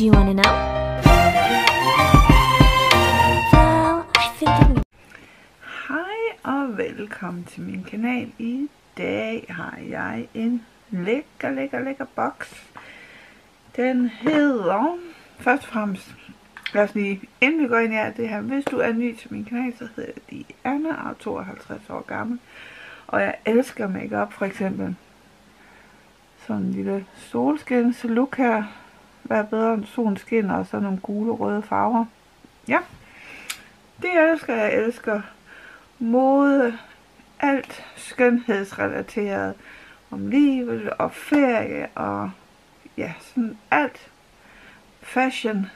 Do you want to know? Well, I think Hej og velkommen til min kanal. I dag har jeg en lækker boks. Den hedder, først og fremmest, lad os lige, inden vi går ind i alt det her, hvis du er ny til min kanal, så hedder jeg Diana og er 52 år gammel. Og jeg elsker makeup, for eksempel sådan en lille solskins look her. Hvad er bedre end solen skinner og så nogle gule og røde farver. Ja, det elsker jeg. Elsker mode, alt skønhedsrelateret, om livet og ferie og ja, sådan alt fashion,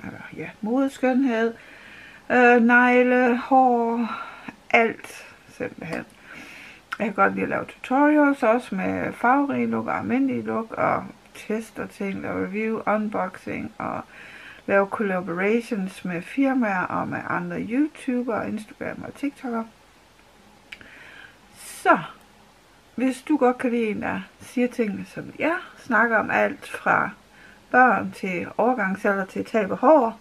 eller ja, mode, skønhed, negle, hår, alt simpelthen. Jeg kan godt lide at lave tutorials også med farverige look og almindelige look og tester ting, lave review, unboxing og lave collaborations med firmaer og med andre YouTubere, Instagram og TikTok'ere. Så hvis du godt kan lide en, der siger tingene som jeg, snakker om alt fra børn til overgangsalder til tab og hår,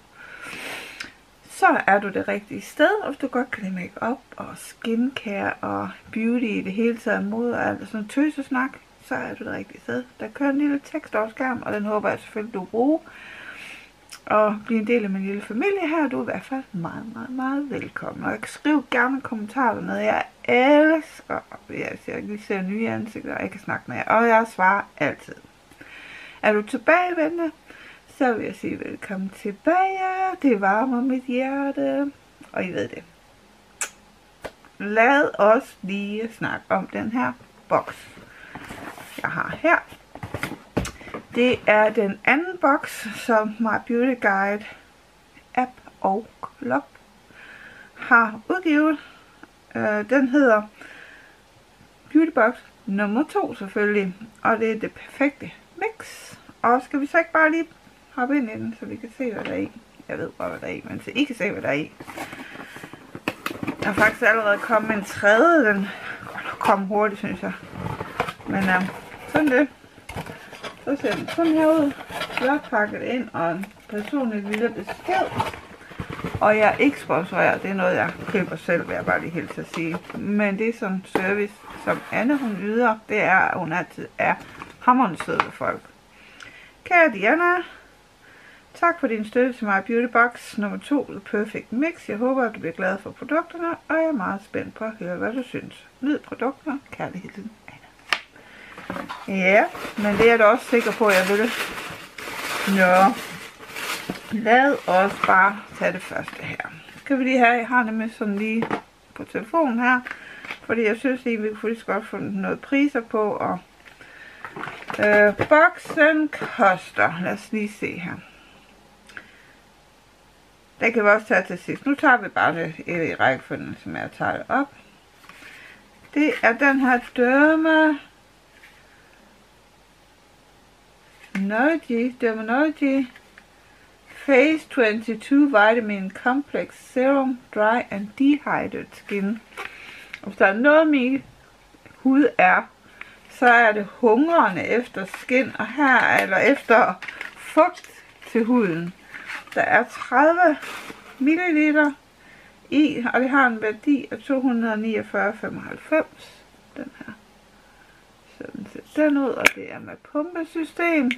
så er du det rigtige sted. Og hvis du godt kan lide make-up og skincare og beauty i det hele taget, mode og alt sådan noget tøsesnak, så er du det rigtige sted. Der kører en lille tekst over skærm, og den håber jeg selvfølgelig, du bruger. Og blive en del af min lille familie her. Du er i hvert fald meget velkommen. Og jeg skriver gerne kommentarer dernede. Jeg elsker, jeg lige ser nye ansigter, og jeg kan snakke med jer. Og jeg svarer altid. Er du tilbagevendende, så vil jeg sige velkommen tilbage. Det varmer mit hjerte. Og I ved det. Lad os lige snakke om den her boks, jeg har her. Det er den anden boks, som My Beauty Guide app og club har udgivet. Den hedder Beauty Box nummer 2 selvfølgelig, og det er det perfekte mix. Og skal vi så ikke bare lige hoppe ind i den, så vi kan se, hvad der er i. Jeg ved bare, hvad der er i, men så I kan se, hvad der er i. Der er faktisk allerede kommet en tredje, den kom hurtigt, synes jeg. Men sådan det. Så ser den sådan her ud. Flot pakket ind og en personlig lille besked. Og jeg er ikke sponsoreret. Det er noget, jeg køber selv, vil jeg bare lige helt at sige. Men det er sådan service, som Anne hun yder. Det er, at hun altid er hamrende sød ved folk. Kære Diana, tak for din støtte til My Beauty Box nummer 2, The Perfect Mix. Jeg håber, at du bliver glad for produkterne, og jeg er meget spændt på at høre, hvad du synes. Nyd produkterne. Kærlighed til Anne. Ja, men det er jeg da også sikker på, at jeg vil. Nå, lad os bare tage det første her. Skal vi lige have, jeg har nemlig sådan lige på telefonen her, fordi jeg synes lige, vi kunne lige godt få noget priser på, og boksen koster, lad os lige se her. Det kan vi også tage til sidst. Nu tager vi bare det i rækkefølgen, som jeg tager det op. Det er den her Dermalogy Face 22 Vitamin Complex Serum Dry and Dehydrated Skin. Og hvis der er noget min hud er, så er det hungrende efter skin, og her eller efter fugt til huden. Der er 30 ml i, og det har en værdi af 249,95. Den her. Sådan ser den ud, og det er med pumpesystem.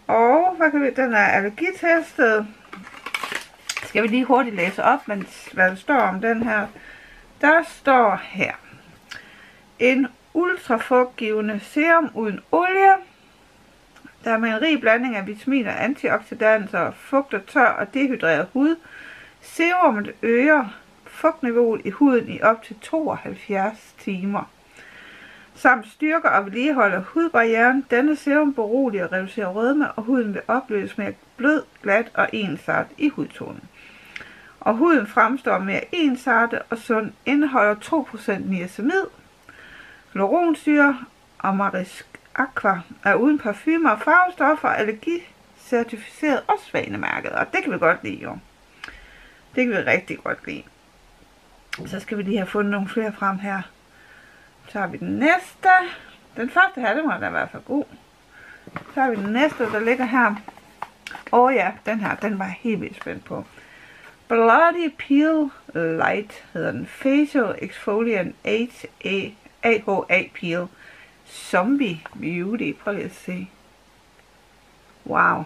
Og hvad kan vi, den er allergitestet. Skal vi lige hurtigt læse op, men hvad der står om den her. Der står her: en ultrafugtgivende serum uden olie. Der er med en rig blanding af vitaminer, antioxidanter, fugt og tør og dehydreret hud. Serummet øger fugtniveauet i huden i op til 72 timer. Samt styrker og vedligeholder hudbarrieren. Denne serum beroliger og reducerer rødme, og huden vil opleves mere blød, glat og ensart i hudtonen. Og huden fremstår mere ensartet og sund, indeholder 2% niacinamid, hyaluronsyre og Marisk Aqua, er uden parfumer og farvestoffer, allergicertificeret og svanemærket. Og det kan vi godt lide, jo. Det kan vi rigtig godt lide. Så skal vi lige have fundet nogle flere frem her. Så har vi den næste. Den første her, den var da i hvert fald god. Så har vi den næste, der ligger her. Ja, den her, den var jeg helt vildt spændt på. Bloody Peel Light hedder den. Facial Exfoliant AHA Peel. Zombie Beauty. Prøv lige at se. Wow.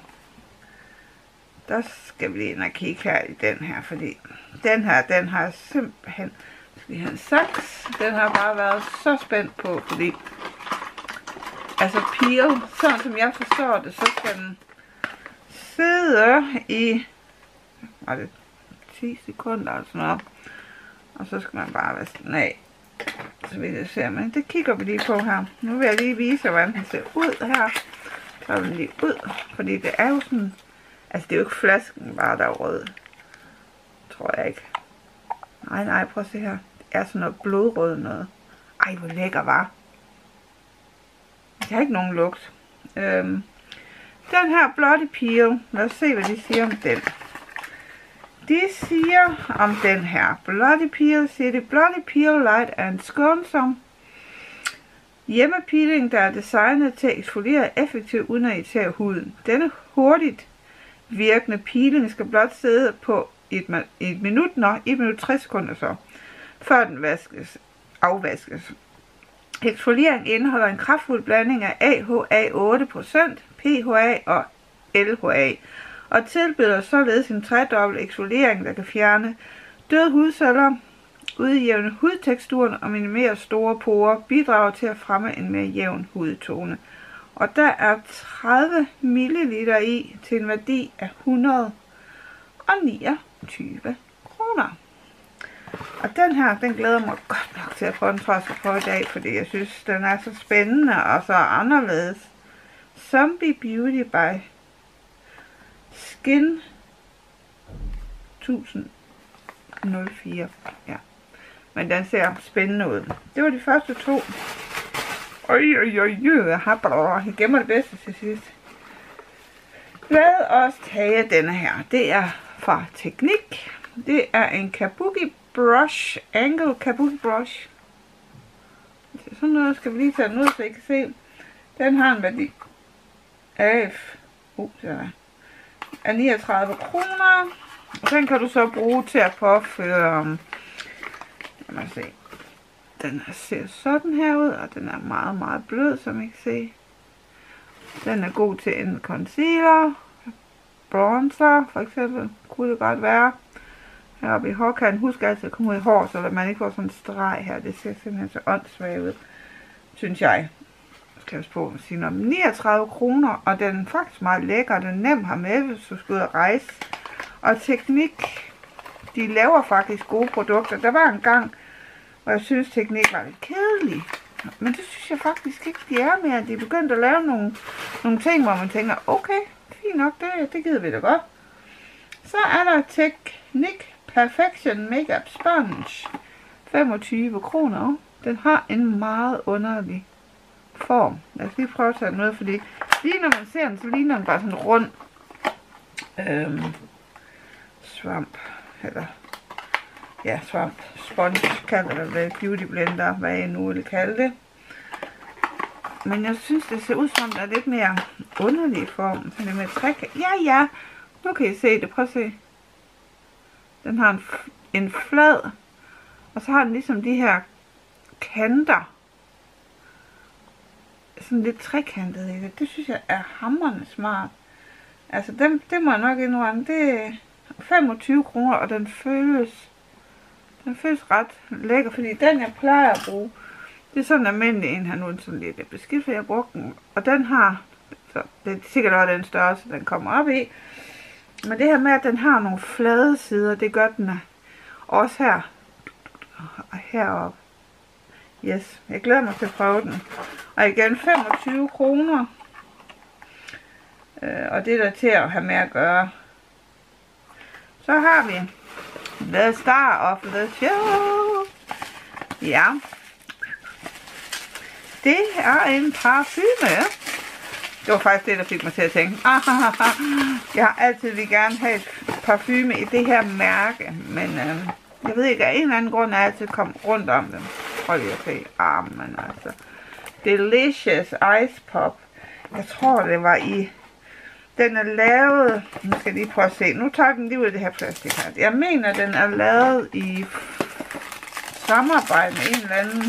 Der skal vi lige ind og kigge her i den her, fordi den her, den har jeg simpelthen, skal vi have en saks? Den har bare været så spændt på, fordi altså peel, sådan som jeg forstår det, så skal den sidde i, var det 10 sekunder eller sådan noget, og så skal man bare vaske den af, så vil jeg se, men det kigger vi lige på her. Nu vil jeg lige vise, hvordan den ser ud her. Så er den lige ud, fordi det er jo sådan, altså det er jo ikke flasken bare, der er rød, tror jeg ikke. Nej, prøv at se her. Det er sådan noget blodrød noget. Ej, hvor lækker, var. Det har ikke nogen lugt. Den her Bloody Peel, lad os se, hvad de siger om den. De siger om den her Bloody Peel, siger de, Bloody Peel Light er en skånsom hjemmepeeling, der er designet til at eksfoliere effektivt uden at irritere huden. Denne hurtigt virkende peeling skal blot sidde på et minut, 1 minut 60 sekunder så, før den afvaskes. Eksfoliering indeholder en kraftfuld blanding af AHA 8%, PHA og LHA, og tilbyder således en tredobbelt eksfoliering, der kan fjerne døde hudceller, udjævne hudteksturen og minimere store porer, bidrager til at fremme en mere jævn hudtone. Og der er 30 ml i til en værdi af 129 kroner. Og den her, den glæder mig godt nok til at prøve. Den tror jeg skal prøve i dag, fordi jeg synes, den er så spændende og så anderledes. Zombie Beauty by Skin 1004. Ja. Men den ser spændende ud. Det var de første to. Jeg gemmer det bedste til sidst. Lad os tage denne her. Det er fra Teknik. Det er en Kabuki Brush. Angle Kabuki Brush. Sådan noget skal vi lige tage den ud, så I kan se. Den har en værdi af 39 kroner. Og den kan du så bruge til at påføre. Lad mig se. Den ser sådan her ud, og den er meget, meget blød, som I kan se. Den er god til en concealer, bronzer, for eksempel, kunne det godt være. Heroppe i hårkanten, husk altid at komme ud i hår, så man ikke får sådan en streg her. Det ser simpelthen så åndssvagt ud, synes jeg. Skal jeg på at sige noget. 39 kroner, og den er faktisk meget lækker. Den er nem at have med, hvis du skal ud og rejse. Og Teknik, de laver faktisk gode produkter. Der var en gang, hvor jeg synes, Teknik var lidt kedelig. Men det synes jeg faktisk ikke, de er mere. De er begyndt at lave nogle ting, hvor man tænker, okay, fint nok, det gider vi da godt. Så er der Teknik Perfection Makeup Sponge. 25 kroner. Den har en meget underlig form. Lad os lige prøve at tage den ud, fordi lige når man ser den, så ligner den bare sådan en rund svamp. Eller ja, svamp. Sponge kalder det, beauty blender, hvad jeg nu vil kalde det. Men jeg synes, det ser ud som, der er lidt mere underlig form. Sådan lidt mere træk. Ja, nu kan I se det. Prøv at se. Den har en flad, og så har den ligesom de her kanter. Sådan lidt trekantet i det. Det synes jeg er hamrende smart. Altså, det må jeg nok indrømme. Det er 25 kroner, og den føles ret lækker, fordi den jeg plejer at bruge, det er sådan en almindelig en her nu, sådan lidt beskidt, for jeg brugte den, og den har, så det er sikkert også den størrelse, den kommer op i, men det her med, at den har nogle flade sider, det gør den også her, og heroppe. Yes, jeg glæder mig til at prøve den. Og igen 25 kroner, og det er der til at have med at gøre. Så har vi The Star of the Show. Ja. Det er en parfume. Det var faktisk det, der fik mig til at tænke. Jeg har altid vil gerne have et parfume i det her mærke. Men jeg ved ikke, af en eller anden grund er jeg altid kommet rundt om dem. Prøv lige at se. Men altså. Delicious Ice Pop. Jeg tror, det var i Den er lavet, nu skal jeg lige prøve at se, nu tager den lige ud af det her plastik her. Jeg mener, den er lavet i samarbejde med en eller anden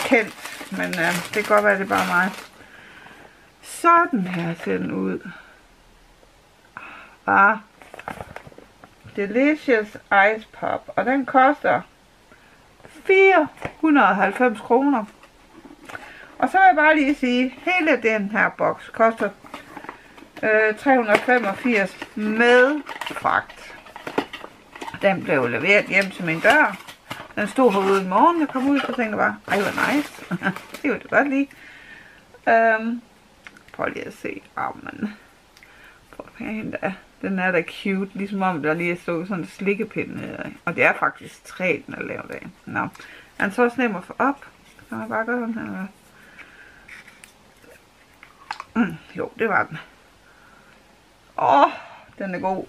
kendt, men det kan godt være, det er bare mig. Sådan her ser den ud. Bare Delicious Ice Pop, og den koster 490 kroner. Og så vil jeg bare lige sige, hele den her boks koster 385 med fragt. Den blev leveret hjem til min dør. Den stod herude i morgen, jeg kom ud, så tænkte jeg bare, ej, hvor nice. Det var det godt lige. Prøv lige at se armen. Den er da cute, ligesom om der lige er stået sådan en slikkepind nede. Og det er faktisk træ, den er lavet af. Nå. Er den så også nem at få op? Kan man bare gøre sådan her? Jo, det var den. Den er god.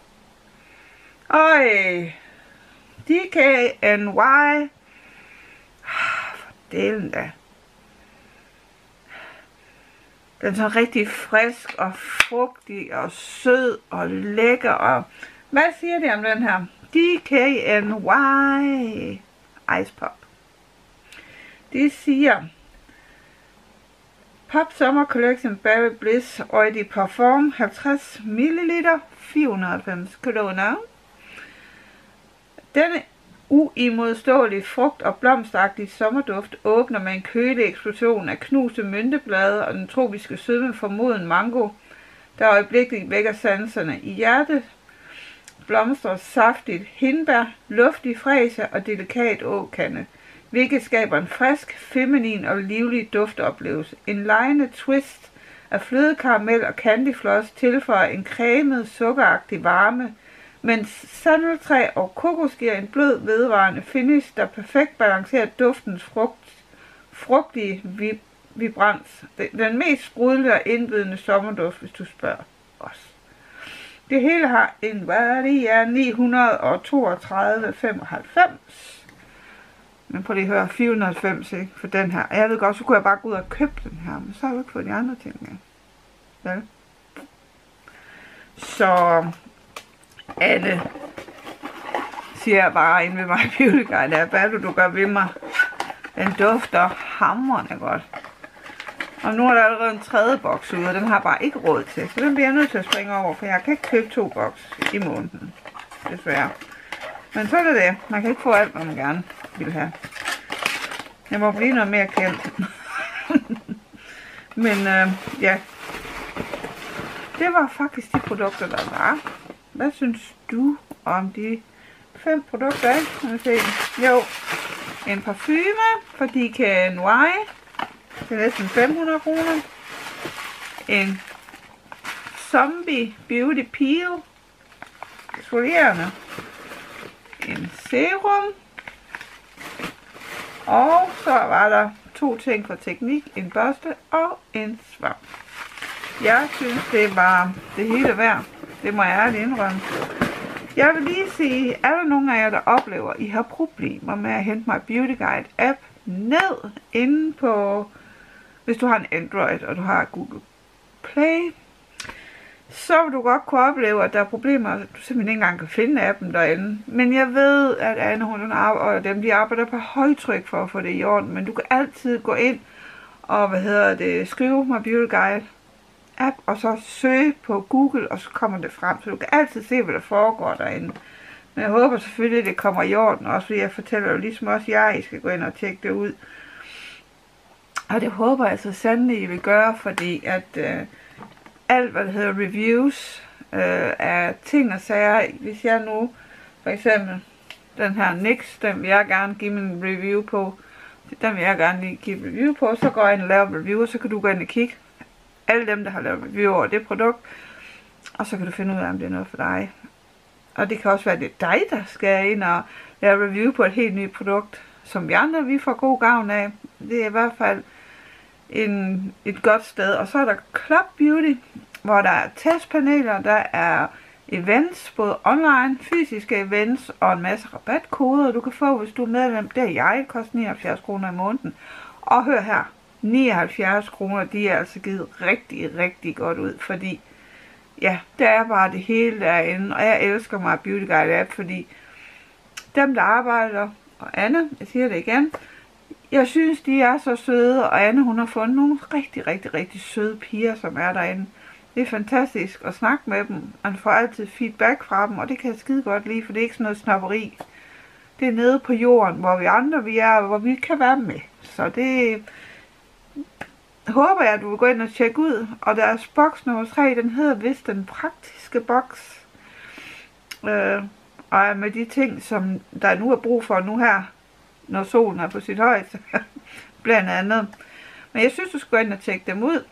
Øj. DKNY. For delen da. Den er så rigtig frisk og frugtig og sød og lækker. Og hvad siger de om den her? DKNY Ice Pop. De siger Pop Summer Collection Berry Bliss Eau de Parfum 50 ml 490 kroner. Denne uimodståelige frugt- og blomstagtige sommerduft åbner med en kølig eksplosion af knuste mynteblade og den tropiske sødme fra moden mango, der øjeblikkeligt vækker sanserne. I hjertet blomstrer saftigt hindbær, luftig fræse og delikat åkande, hvilket skaber en frisk, feminin og livlig duftoplevelse. En legende twist af flødekaramel og candyfloss tilføjer en cremet, sukkeragtig varme, mens sandeltræ og kokos giver en blød, vedvarende finish, der perfekt balancerer duftens frugtige vibrans. Den mest sprudlende og indbydende sommerduft, hvis du spørger os. Det hele har en værdi af 932,95. Men prøv lige at høre, 490, ikke? For den her. Jeg ved godt, så kunne jeg bare gå ud og købe den her, men så har jeg jo ikke fået de andre ting med. Ja. Så alle siger bare inde ved mig, Beauty Guide, hvad du gør ved mig. Den dufter hamrende godt. Og nu er der allerede en tredje boks ude, og den har bare ikke råd til. Så den bliver jeg nødt til at springe over, for jeg kan ikke købe 2 boks i måneden. Desværre. Men så er det det. Man kan ikke få alt, hvad man gerne vil have. Jeg må blive noget mere kendt. Men ja. Det var faktisk de produkter, der var. Hvad synes du om de 5 produkter, ikke? Jo, en parfume for DKNY til næsten 500 kroner. En Zombie Beauty Peel, eksfolierende. En serum. Og så var der 2 ting fra Teknik, en børste og en svamp. Jeg synes, det var det hele værd. Det må jeg ærligt indrømme. Jeg vil lige sige, er der nogen af jer, der oplever, at I har problemer med at hente My Beauty Guide app ned inde på, hvis du har en Android, og du har Google Play, så vil du godt kunne opleve, at der er problemer, at du simpelthen ikke engang kan finde appen derinde. Men jeg ved, at Anne, hun og dem, de arbejder på højtryk for at få det i orden, men du kan altid gå ind og, skrive My Beauty Guide app, og så søge på Google, og så kommer det frem, så du kan altid se, hvad der foregår derinde. Men jeg håber selvfølgelig, at det kommer i orden, også fordi jeg fortæller jo ligesom også jer, I skal gå ind og tjekke det ud. Og det håber jeg så sandelig, I vil gøre, fordi at alt, hvad der hedder reviews af ting og sager, hvis jeg nu, for eksempel den her NYX, den vil jeg gerne give min review på, den vil jeg gerne lige give review på, så går jeg ind og laver review, og så kan du gå ind og kigge alle dem, der har lavet review over det produkt, og så kan du finde ud af, om det er noget for dig. Og det kan også være, at det er dig, der skal ind og lave review på et helt nyt produkt, som vi andre, vi får god gavn af. Det er i hvert fald et godt sted. Og så er der Club Beauty, hvor der er testpaneler, der er events, både online, fysiske events og en masse rabatkoder, du kan få, hvis du er medlem. Det er jeg, det koster 79 kroner i måneden. Og hør her, 79 kroner, de er altså givet rigtig, rigtig godt ud, fordi ja, der er bare det hele derinde, og jeg elsker My Beauty Guide app, fordi dem der arbejder, og Anne, jeg siger det igen, jeg synes de er så søde, og Anne hun har fundet nogle rigtig søde piger, som er derinde. Det er fantastisk at snakke med dem, man får altid feedback fra dem, og det kan jeg skide godt lide, for det er ikke sådan noget snobberi. Det er nede på jorden, hvor vi andre vi er, hvor vi kan være med. Så det håber jeg, at du vil gå ind og tjekke ud. Og deres boks nummer 3, den hedder vist den praktiske boks. Og er med de ting, som der nu er brug for nu her, når solen er på sit højeste. Blandt andet. Men jeg synes, du skal gå ind og tjekke dem ud.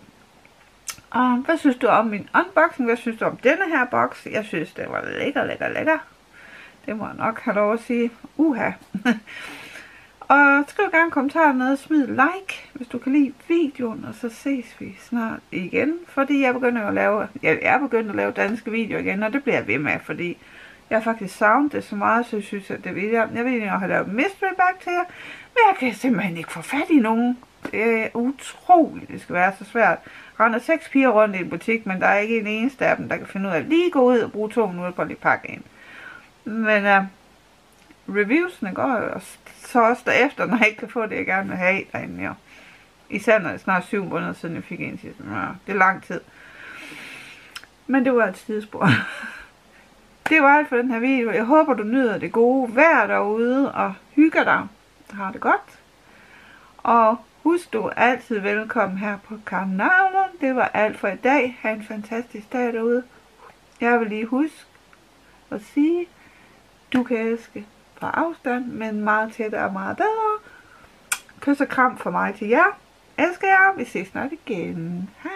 Og hvad synes du om min unboxing? Hvad synes du om denne her boks? Jeg synes, det var lækker. Det må jeg nok have lov at sige. Uha. Og skriv gerne en kommentar ned, smid like, hvis du kan lide videoen, og så ses vi snart igen. Fordi jeg er begyndt at lave danske videoer igen, og det bliver jeg ved med, fordi jeg har faktisk savnet det så meget, så jeg synes, at det vil jeg vil egentlig have lavet mystery bag til jer, men jeg kan simpelthen ikke få fat i nogen. Det er utroligt, det skal være så svært. Render 6 piger rundt i en butik, men der er ikke en eneste af dem, der kan finde ud af at lige gå ud og bruge 2 minutter på at lige pakke en. Men reviewsene går jo så også derefter, når jeg ikke kan få det, jeg gerne vil have derinde. Ja. Især når det er snart 7 måneder siden, jeg fik en sidste. Ja, det er lang tid. Men det var et sidespor. Det var alt for den her video. Jeg håber, du nyder det gode vejr derude og hygger dig. Har det godt. Og husk, du er altid velkommen her på kanalen. Det var alt for i dag. Ha' en fantastisk dag derude. Jeg vil lige huske at sige, du kan elske på afstand, men meget tættere og meget bedre. Kys og kram fra mig til jer. Elsker jer. Vi ses snart igen. Hej.